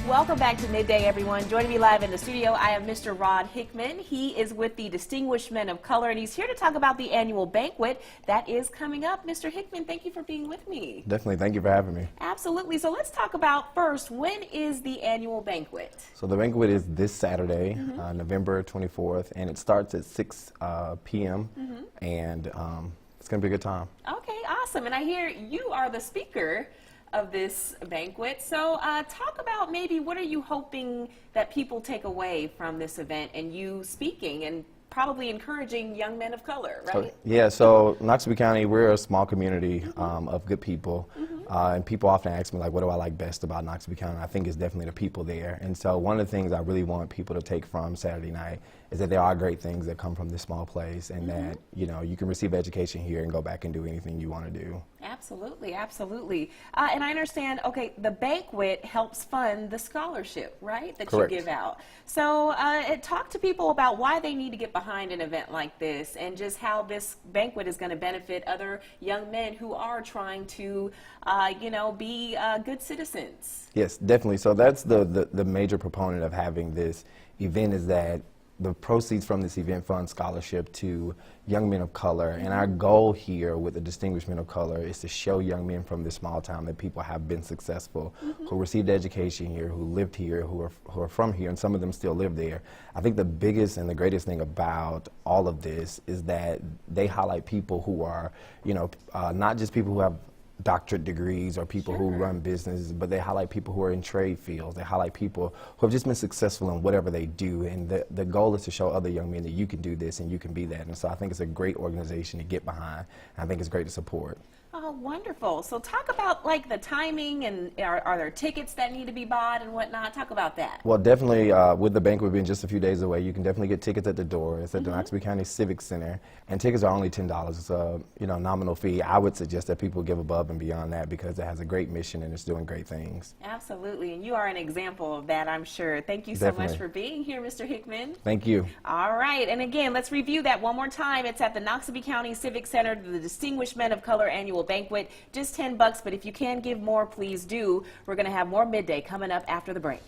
Welcome back to Midday, everyone. Joining me live in the studio, I have Mr. Rod Hickman. He is with the Distinguished Men of Color, and he's here to talk about the annual banquet that is coming up. Mr. Hickman, thank you for being with me. Definitely. Thank you for having me. Absolutely. So let's talk about first, when is the annual banquet? So the banquet is this Saturday, November 24th, and it starts at 6 p.m. And it's going to be a good time. Okay, awesome. And I hear you are the speaker of this banquet. So talk about maybe what are you hoping that people take away from this event and you speaking and probably encouraging young men of color, right? So Noxubee County, we're a small community of good people. And people often ask me, like, what do I like best about Noxubee County? I think it's definitely the people there. And so one of the things I really want people to take from Saturday night is that there are great things that come from this small place, and that, you know, you can receive education here and go back and do anything you want to do. Absolutely, absolutely. And I understand, okay, the banquet helps fund the scholarship, right, that Correct. you give out. So talk to people about why they need to get behind an event like this and just how this banquet is going to benefit other young men who are trying to, you know, be good citizens. Yes, definitely. So that's the major proponent of having this event, is that the proceeds from this event fund scholarship to young men of color. And our goal here with the Distinguished Men of Color is to show young men from this small town that people have been successful, who received education here, who lived here, who are from here, and some of them still live there. I think the biggest and the greatest thing about all of this is that they highlight people who are, you know, not just people who have doctorate degrees or people who run businesses, but they highlight people who are in trade fields. They highlight people who have just been successful in whatever they do. And the goal is to show other young men that you can do this and you can be that. And so I think it's a great organization to get behind. And I think it's great to support. Oh, wonderful. So talk about, like, the timing, and are there tickets that need to be bought and whatnot? Talk about that. Well, definitely, with the banquet being just a few days away, you can definitely get tickets at the door. It's at the Noxubee County Civic Center, and tickets are only $10. It's a, you know, nominal fee. I would suggest that people give above and beyond that, because it has a great mission and it's doing great things. Absolutely, and you are an example of that, I'm sure. Thank you so much for being here, Mr. Hickman. Thank you. All right, and again, let's review that one more time. It's at the Noxubee County Civic Center, the Distinguished Men of Color Annual Banquet. Just $10, but if you can give more, please do. We're going to have more Midday coming up after the break.